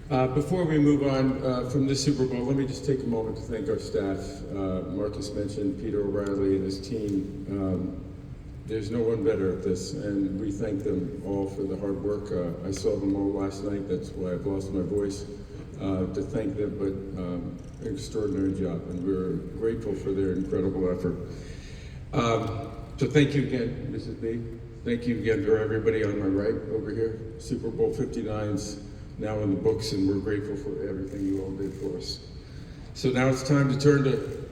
Before we move on from this Super Bowl, let me just take a moment to thank our staff. Marcus mentioned Peter O'Reilly and his team. There's no one better at this, and we thank them all for the hard work. I saw them all last night, that's why I've lost my voice to thank them, but an extraordinary job, and we're grateful for their incredible effort. So thank you again, Mrs. B. Thank you again for everybody on my right over here. Super Bowl 59's now in the books, and we're grateful for everything you all did for us. So now it's time to turn to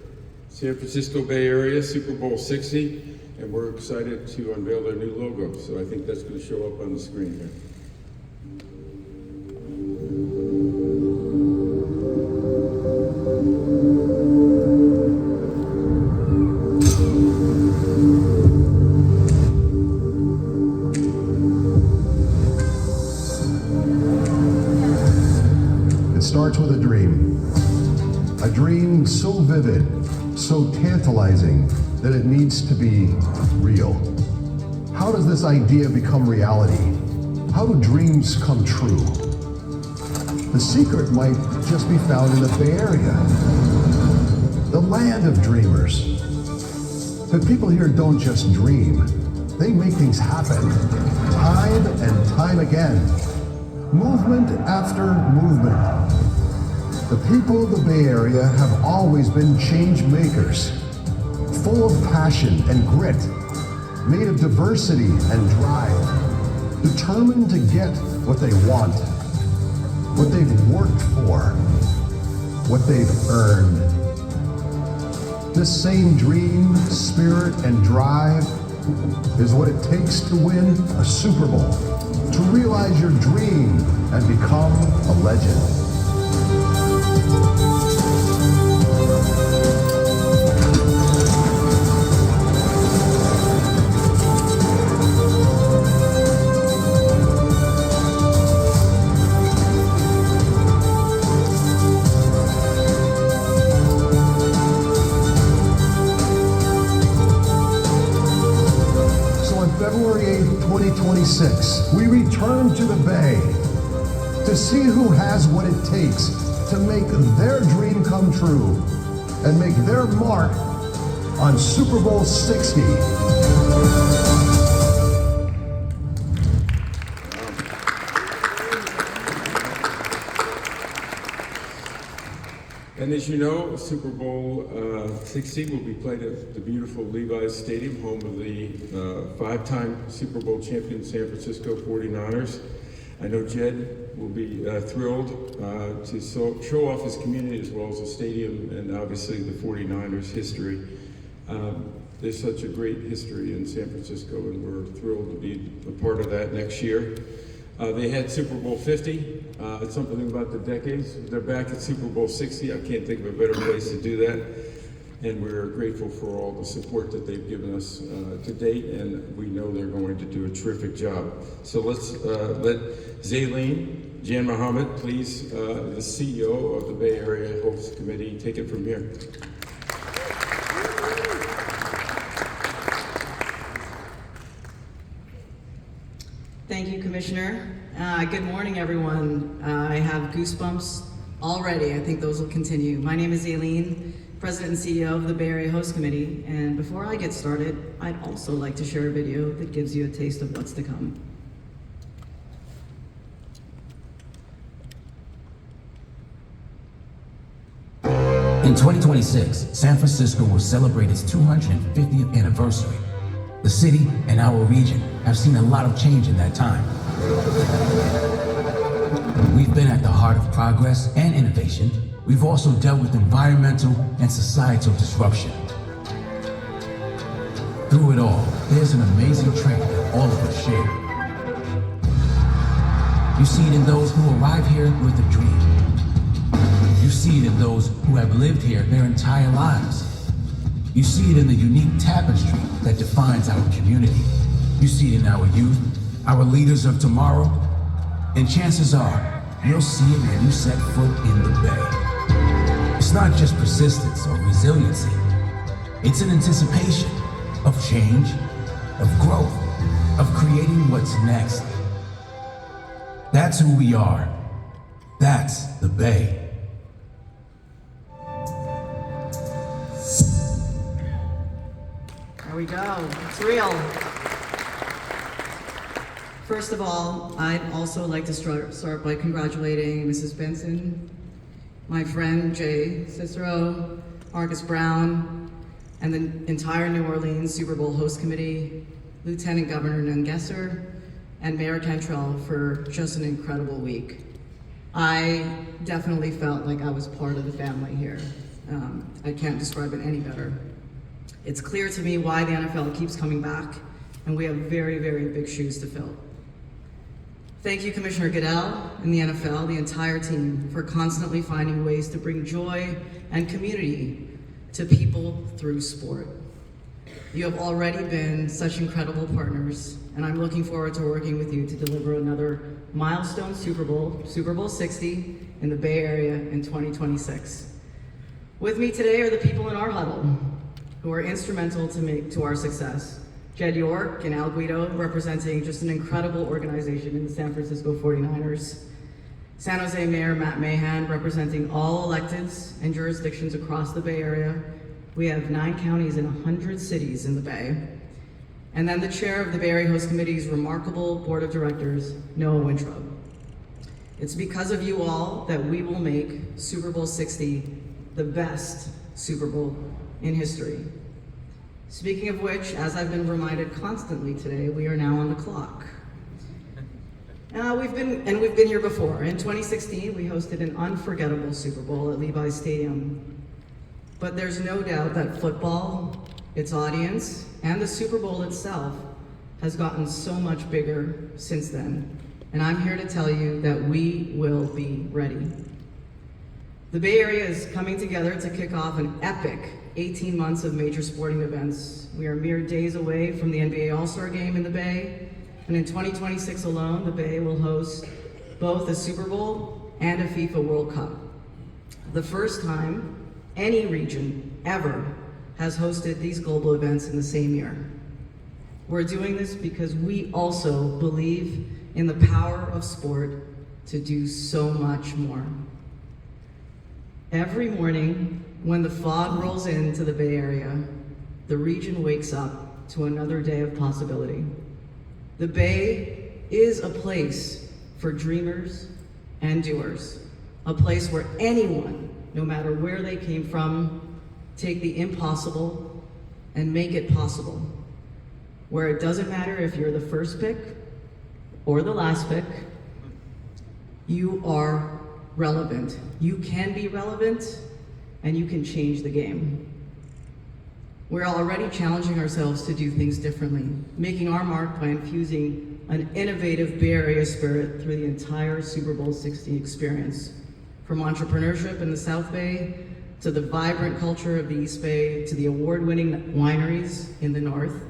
San Francisco Bay Area, Super Bowl 60. And we're excited to unveil their new logo. So I think that's going to show up on the screen here. It starts with a dream so vivid, so tantalizing, that it needs to be real. How does this idea become reality? How do dreams come true? The secret might just be found in the Bay Area, the land of dreamers. But people here don't just dream, they make things happen, time and time again, movement after movement. The people of the Bay Area have always been change makers, full of passion and grit, made of diversity and drive, determined to get what they want, what they've worked for, what they've earned. This same dream, spirit, and drive is what it takes to win a Super Bowl, to realize your dream and become a legend. February 8th, 2026, we return to the Bay to see who has what it takes to make their dream come true and make their mark on Super Bowl 60. And as you know, Super Bowl 60 will be played at the beautiful Levi's Stadium, home of the five-time Super Bowl champion San Francisco 49ers. I know Jed will be thrilled to show off his community as well as the stadium and obviously the 49ers history. There's such a great history in San Francisco, and we're thrilled to be a part of that next year. They had Super Bowl 50. It's something about the decades. They're back at Super Bowl 60. I can't think of a better place to do that. And we're grateful for all the support that they've given us to date, and we know they're going to do a terrific job. So let's let Zaleen Jan Mohammed, please, the CEO of the Bay Area Host Committee, take it from here. Thank you, Commissioner. Good morning, everyone. I have goosebumps already. I think those will continue. My name is Aileen, President and CEO of the Bay Area Host Committee. And before I get started, I'd also like to share a video that gives you a taste of what's to come. In 2026, San Francisco will celebrate its 250th anniversary. The city and our region have seen a lot of change in that time. We've been at the heart of progress and innovation. We've also dealt with environmental and societal disruption. Through it all, there's an amazing trait that all of us share. You see it in those who arrive here with a dream. You see it in those who have lived here their entire lives. You see it in the unique tapestry that defines our community. You see it in our youth, our leaders of tomorrow, and chances are, you'll see it when you set foot in the Bay. It's not just persistence or resiliency. It's an anticipation of change, of growth, of creating what's next. That's who we are. That's the Bay. There we go. It's real. First of all, I'd also like to start by congratulating Mrs. Benson, my friend Jay Cicero, Marcus Brown, and the entire New Orleans Super Bowl host committee, Lieutenant Governor Nungesser, and Mayor Cantrell for just an incredible week. I definitely felt like I was part of the family here. I can't describe it any better. It's clear to me why the NFL keeps coming back, and we have very, very big shoes to fill. Thank you, Commissioner Goodell and the NFL, the entire team, for constantly finding ways to bring joy and community to people through sport. You have already been such incredible partners, and I'm looking forward to working with you to deliver another milestone Super Bowl, Super Bowl 60, in the Bay Area in 2026. With me today are the people in our huddle who are instrumental to our success. Jed York and Al Guido, representing just an incredible organization in the San Francisco 49ers. San Jose Mayor Matt Mahan, representing all electeds and jurisdictions across the Bay Area. We have 9 counties and 100 cities in the Bay. And then the chair of the Bay Area Host Committee's remarkable board of directors, Noah Wintrob. It's because of you all that we will make Super Bowl 60 the best Super Bowl in history. Speaking of which, as I've been reminded constantly today, we are now on the clock. We've been here before. In 2016, we hosted an unforgettable Super Bowl at Levi's Stadium. But there's no doubt that football, its audience, and the Super Bowl itself has gotten so much bigger since then. And I'm here to tell you that we will be ready. The Bay Area is coming together to kick off an epic 18 months of major sporting events. We are mere days away from the NBA All-Star Game in the Bay, and in 2026 alone, the Bay will host both a Super Bowl and a FIFA World Cup. The first time any region ever has hosted these global events in the same year. We're doing this because we also believe in the power of sport to do so much more. Every morning, when the fog rolls into the Bay Area, the region wakes up to another day of possibility. The Bay is a place for dreamers and doers, a place where anyone, no matter where they came from, take the impossible and make it possible. Where it doesn't matter if you're the first pick or the last pick, you are relevant. You can be relevant, and you can change the game. We're already challenging ourselves to do things differently, making our mark by infusing an innovative Bay Area spirit through the entire Super Bowl 60 experience. From entrepreneurship in the South Bay, to the vibrant culture of the East Bay, to the award-winning wineries in the North,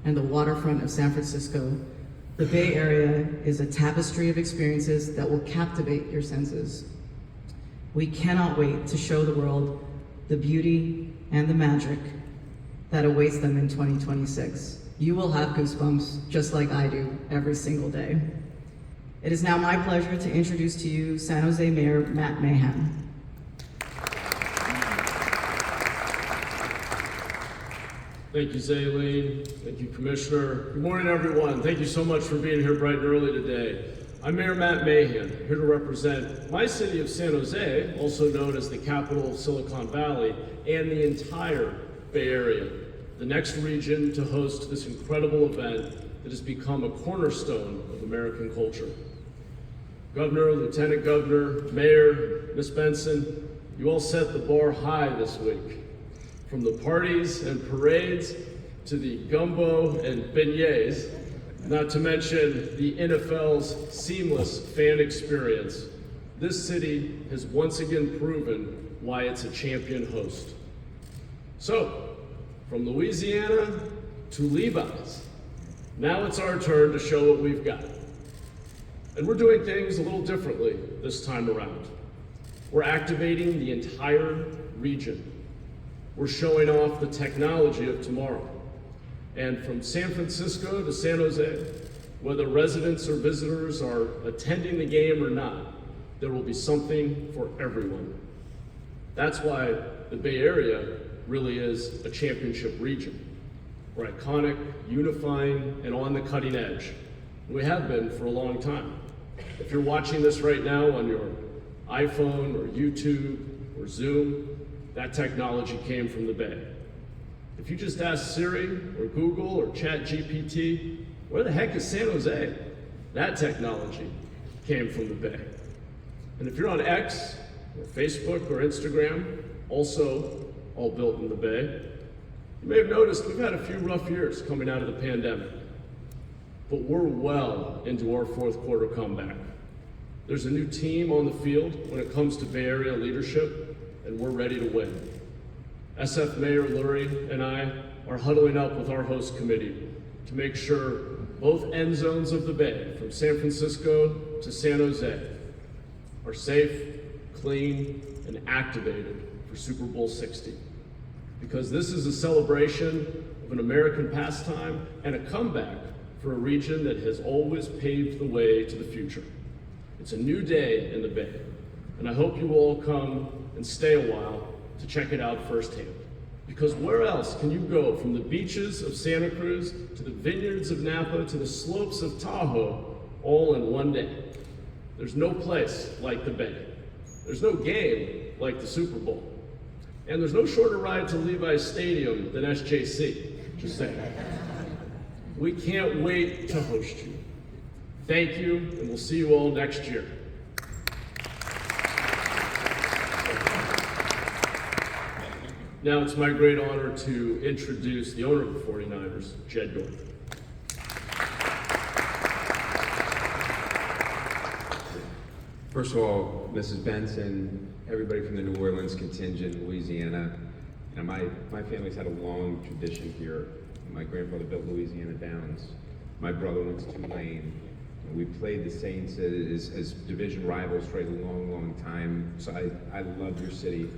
and the waterfront of San Francisco, the Bay Area is a tapestry of experiences that will captivate your senses. We cannot wait to show the world the beauty and the magic that awaits them in 2026. You will have goosebumps just like I do every single day. It is now my pleasure to introduce to you San Jose Mayor Matt Mahan. Thank you, Zaylene. Thank you, Commissioner. Good morning, everyone. Thank you so much for being here bright and early today. I'm Mayor Matt Mahan, here to represent my city of San Jose, also known as the capital of Silicon Valley, and the entire Bay Area, the next region to host this incredible event that has become a cornerstone of American culture. Governor, Lieutenant Governor, Mayor, Ms. Benson, you all set the bar high this week. From the parties and parades to the gumbo and beignets, not to mention the NFL's seamless fan experience, this city has once again proven why it's a champion host. So, from Louisiana to Levi's, now it's our turn to show what we've got. And we're doing things a little differently this time around. We're activating the entire region. We're showing off the technology of tomorrow. And from San Francisco to San Jose, whether residents or visitors are attending the game or not, there will be something for everyone. That's why the Bay Area really is a championship region. We're iconic, unifying, and on the cutting edge. We have been for a long time. If you're watching this right now on your iPhone or YouTube or Zoom, that technology came from the Bay. If you just ask Siri or Google or ChatGPT, where the heck is San Jose? That technology came from the Bay. And if you're on X or Facebook or Instagram, also all built in the Bay, you may have noticed we've had a few rough years coming out of the pandemic, but we're well into our fourth quarter comeback. There's a new team on the field when it comes to Bay Area leadership, and we're ready to win. SF Mayor Lurie and I are huddling up with our host committee to make sure both end zones of the Bay, from San Francisco to San Jose, are safe, clean, and activated for Super Bowl 60. Because this is a celebration of an American pastime and a comeback for a region that has always paved the way to the future. It's a new day in the Bay, and I hope you will all come and stay a while to check it out firsthand. Because where else can you go from the beaches of Santa Cruz to the vineyards of Napa to the slopes of Tahoe all in one day? There's no place like the Bay. There's no game like the Super Bowl. And there's no shorter ride to Levi's Stadium than SJC, just saying. We can't wait to host you. Thank you, and we'll see you all next year. Now it's my great honor to introduce the owner of the 49ers, Jed York. First of all, Mrs. Benson, everybody from the New Orleans contingent, Louisiana. You know, my family's had a long tradition here. My grandfather built Louisiana Downs. My brother went to Tulane. We played the Saints as division rivals for a long, long time. So I love your city.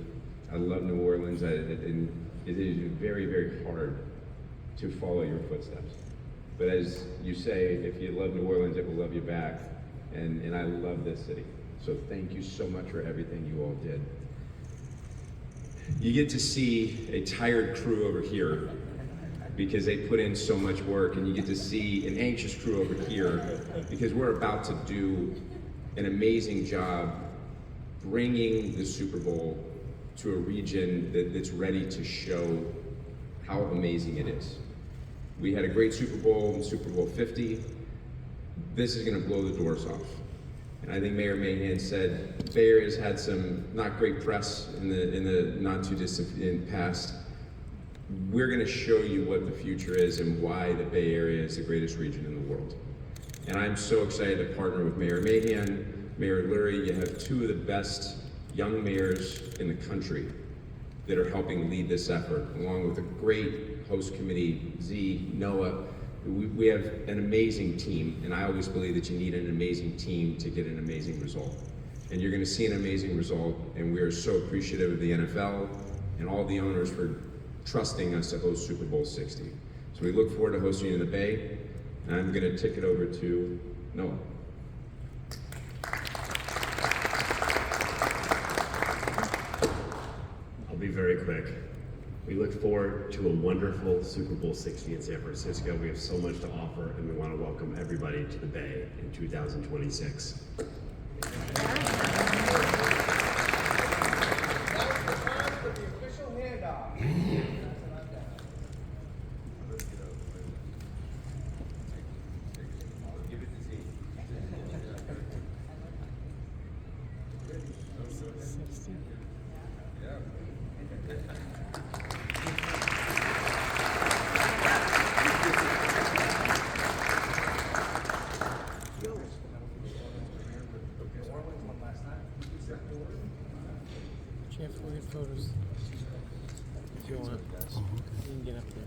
I love New Orleans. And it is very, very hard to follow your footsteps. But as you say, if you love New Orleans, it will love you back. And I love this city. So thank you so much for everything you all did. You get to see a tired crew over here because they put in so much work, and you get to see an anxious crew over here because we're about to do an amazing job bringing the Super Bowl to a region that's ready to show how amazing it is. We had a great Super Bowl in Super Bowl 50. This is going to blow the doors off. And I think Mayor Mahan said Bay Area's had some not great press in the not too distant past. We're going to show you what the future is and why the Bay Area is the greatest region in the world. And I'm so excited to partner with Mayor Mahan, Mayor Lurie. You have two of the best young mayors in the country that are helping lead this effort, along with a great host committee, Z, Noah. We have an amazing team, and I always believe that you need an amazing team to get an amazing result. And you're going to see an amazing result, and we are so appreciative of the NFL and all the owners for trusting us to host Super Bowl 60. So we look forward to hosting you in the Bay, and I'm going to tick it over to Noah. I'll be very quick. We look forward to a wonderful Super Bowl 60 in San Francisco. We have so much to offer, and we want to welcome everybody to the Bay in 2026. Can't forget photos. If you want, you can get up there.